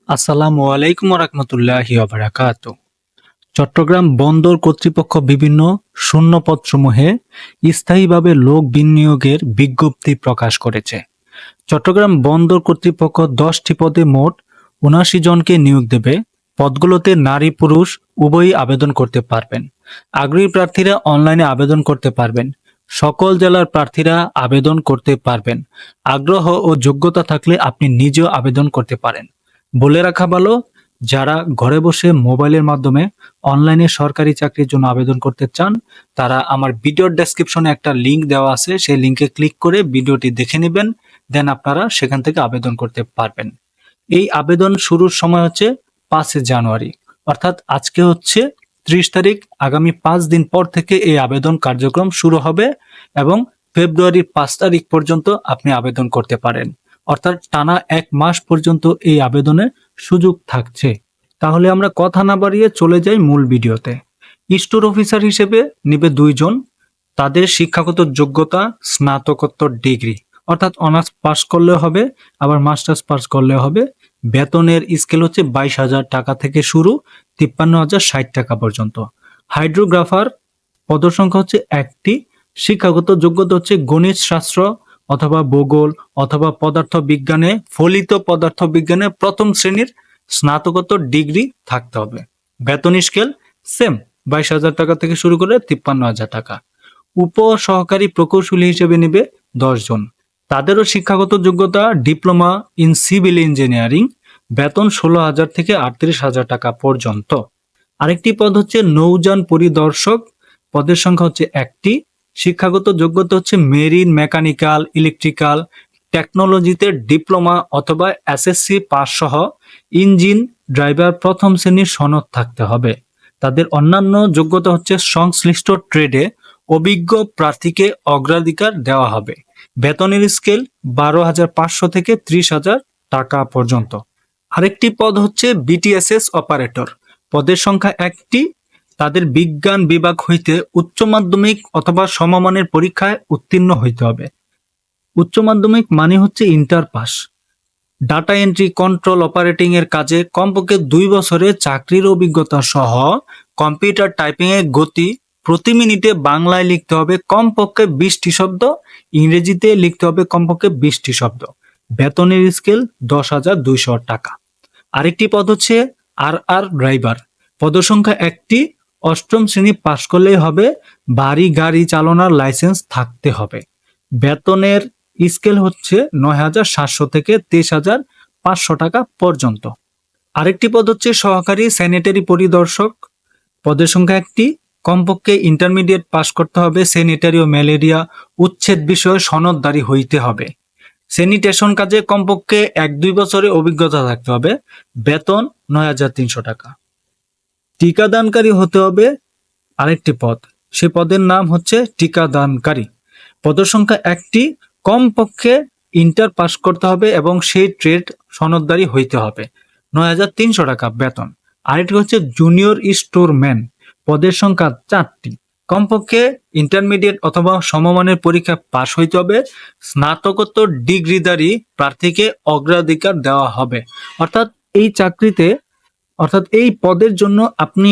আসসালামু আলাইকুম রহমতুল্লাহি বারাকাতু। চট্টগ্রাম বন্দর কর্তৃপক্ষ বিভিন্ন শূন্যপদসমূহে স্থায়ীভাবে লোক বিনিয়োগের বিজ্ঞপ্তি প্রকাশ করেছে। চট্টগ্রাম বন্দর কর্তৃপক্ষ 10টি পদে মোট ৭৯ জনকে নিয়োগ দেবে। পদগুলোতে নারী পুরুষ উভয়ই আবেদন করতে পারবেন। আগ্রহী প্রার্থীরা অনলাইনে আবেদন করতে পারবেন। সকল জেলার প্রার্থীরা আবেদন করতে পারবেন। আগ্রহ ও যোগ্যতা থাকলে আপনি নিজেও আবেদন করতে পারেন। বলে রাখা ভালো, যারা ঘরে বসে মোবাইলের মাধ্যমে অনলাইনে সরকারি চাকরির জন্য আবেদন করতে চান, তারা আমার ভিডিওর ডেসক্রিপশনে একটা লিংক দেওয়া আছে, সেই লিংকে ক্লিক করে ভিডিওটি দেখে নেবেন। দেন আপনারা সেখান থেকে আবেদন করতে পারবেন। এই আবেদন শুরুর সময় হচ্ছে 5 জানুয়ারি, অর্থাৎ আজকে হচ্ছে 30 তারিখ। আগামী 5 দিন পর থেকে এই আবেদন কার্যক্রম শুরু হবে এবং ফেব্রুয়ারির 5 তারিখ পর্যন্ত আপনি আবেদন করতে পারেন। অর্থাৎ টানা 1 মাস পর্যন্ত এই আবেদনের সুযোগ থাকছে। তাহলে আমরা কথা না বাড়িয়ে চলে যাই মূল ভিডিওতে। স্টোর অফিসার হিসেবে নিবে 2 জন। তাদের শিক্ষাগত যোগ্যতা স্নাতকোত্তর ডিগ্রি, অর্থাৎ অনার্স পাস করলেও হবে, আবার মাস্টার্স পাস করলেও হবে। বেতনের স্কেল হচ্ছে 22,000 টাকা থেকে শুরু, 53,060 টাকা পর্যন্ত। হাইড্রোগ্রাফার পদসংখ্যা হচ্ছে 1টি। শিক্ষাগত যোগ্যতা হচ্ছে গণিত শাস্ত্র অথবা ভূগোল অথবা পদার্থ বিজ্ঞানে, ফলিত পদার্থ বিজ্ঞানে প্রথম শ্রেণীর স্নাতকোত্তর ডিগ্রি থাকতে হবে। বেতন স্কেল সেম, 22,000 টাকা থেকে শুরু করে 53,000 টাকা। উপ সহকারী প্রকৌশলী হিসেবে নিবে 10 জন। তাদেরও শিক্ষাগত যোগ্যতা ডিপ্লোমা ইন সিভিল ইঞ্জিনিয়ারিং, বেতন 16,000 থেকে 38,000 টাকা পর্যন্ত। আরেকটি পদ হচ্ছে নৌযান পরিদর্শক, পদের সংখ্যা হচ্ছে 1টি। শিক্ষাগত যোগ্যতা হচ্ছে মেরিন মেকানিক্যাল, ইলেকট্রিক্যাল, টেকনোলজিতে ডিপ্লোমা অথবা এসএসসি পাস সহ ইঞ্জিন ড্রাইভার প্রথম শ্রেণীর সনদ থাকতে হবে। তাদের অন্যান্য যোগ্যতা হচ্ছে সংশ্লিষ্ট ট্রেডে অভিজ্ঞ প্রার্থীকে অগ্রাধিকার দেওয়া হবে। বেতনের স্কেল 12,500 থেকে 30,000 টাকা পর্যন্ত। আরেকটি পদ হচ্ছে বিটিএসএস অপারেটর, পদের সংখ্যা 1টি। তাদের বিজ্ঞান বিভাগ হইতে উচ্চ মাধ্যমিক অথবা সমমানের পরীক্ষায় উত্তীর্ণ হইতে হবে। উচ্চ মাধ্যমিক মানে হচ্ছে inter pass. Data entry control operating এর কাজে কমপক্ষে 2 বছরের চাকরির অভিজ্ঞতা সহ কম্পিউটার টাইপিং এর গতি প্রতি মিনিটে বাংলায় লিখতে হবে কমপক্ষে 20টি শব্দ, ইংরেজিতে লিখতে হবে কমপক্ষে 20টি শব্দ। বেতনের স্কেল 10,200 টাকা। আরেকটি পদ হচ্ছে আর ড্রাইভার, পদসংখ্যা 1টি। 8ম শ্রেণী পাশ করলেই হবে, ভারী গাড়ি চালানোর লাইসেন্স থাকতে হবে। বেতনের স্কেল হচ্ছে 9,700 থেকে 23,500 টাকা পর্যন্ত। আরেকটি পদ হচ্ছে সহকারী স্যানিটারি পরিদর্শক, পদের সংখ্যা 1টি। কমপক্ষে ইন্টারমিডিয়েট পাশ করতে হবে, স্যানিটারি ও ম্যালেরিয়া উচ্ছেদ বিষয়ে সনদধারী হইতে হবে। স্যানিটেশন কাজে কমপক্ষে 1-2 বছরের অভিজ্ঞতা থাকতে হবে। বেতন 9,300 টাকা। টিকাদানকারী হতে হবে আরেকটি পদ, সে পদের নাম হচ্ছে টিকাদানকারী। পদের সংখ্যা 1টি। কমপক্ষে ইন্টার পাস করতে হবে এবং সেই ট্রেড সনদধারী হইতে হবে। 9,300 টাকা বেতন। আরেকটি হচ্ছে জুনিয়র স্টোরম্যান, পদের সংখ্যা 4টি। কমপক্ষে ইন্টারমিডিয়েট অথবা সমমানের পরীক্ষা পাশ হইতে হবে। স্নাতকোত্তর ডিগ্রিধারী প্রার্থীকে অগ্রাধিকার দেওয়া হবে। অর্থাৎ এই চাকরিতে, অর্থাৎ এই পদের জন্য আপনি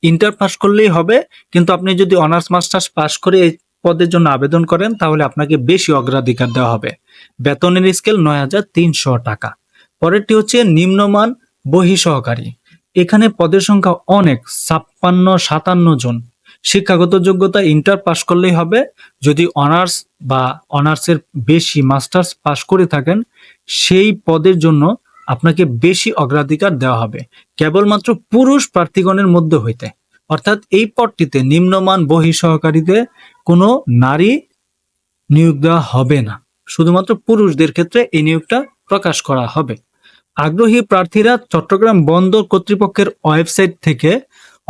ইন্টার পাস করলেই হবে, কিন্তু আপনি যদি অনার্স মাস্টার্স পাস করে এই পদের জন্য আবেদন করেন তাহলে আপনাকে বেশি অগ্রাধিকার দেওয়া হবে। বেতনের স্কেল 9,300 টাকা। পরেরটি হচ্ছে নিম্নমান বহি সহকারী। এখানে পদের সংখ্যা অনেক, 56-57 জন। শিক্ষাগত যোগ্যতা ইন্টার পাস করলেই হবে। যদি অনার্স বা অনার্সের বেশি মাস্টার্স পাস করে থাকেন, সেই পদের জন্য আপনাকে বেশি অগ্রাধিকার দেওয়া হবে, কেবলমাত্র পুরুষ প্রার্থীগণের মধ্যে হইতে। অর্থাৎ এই পদটিতে নিম্নমান বহি সহকারীতে কোনো নারী নিয়োগ দেওয়া হবে না, শুধুমাত্র পুরুষদের ক্ষেত্রে এই নিয়োগটা প্রকাশ করা হবে। আগ্রহী প্রার্থীরা চট্টগ্রাম বন্দর কর্তৃপক্ষের ওয়েবসাইট থেকে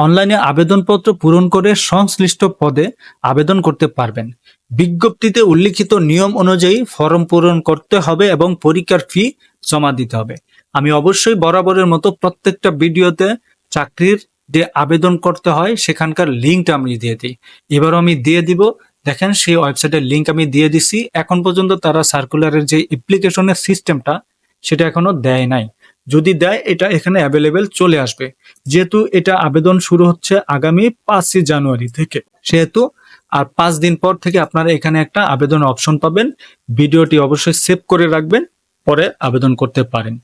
অনলাইনে আবেদনপত্র পূরণ করে সংশ্লিষ্ট পদে আবেদন করতে পারবেন। বিজ্ঞপ্তিতে উল্লিখিত নিয়ম অনুযায়ী ফর্ম পূরণ করতে হবে এবং পরীক্ষার ফি জমা দিতে হবে। আমি অবশ্যই বরাবরের মতো প্রত্যেকটা ভিডিওতে চাকরির যে আবেদন করতে হয় সেখানকার লিঙ্কটা আমি দিয়ে দিই। এবারও আমি দিয়ে দিব। দেখেন, সেই ওয়েবসাইটের লিঙ্ক আমি দিয়ে দিছি। এখন পর্যন্ত তারা সার্কুলারের যে অ্যাপ্লিকেশনের সিস্টেমটা সেটা এখনো দেয় নাই। যদি দেয় এটা এখানে অ্যাভেলেবেল চলে আসবে। যেহেতু এটা আবেদন শুরু হচ্ছে আগামী 5ই জানুয়ারি থেকে, সেহেতু আর 5 দিন পর থেকে আপনারা এখানে একটা আবেদন অপশন পাবেন। ভিডিওটি অবশ্যই সেভ করে রাখবেন, পরে আবেদন করতে পারেন।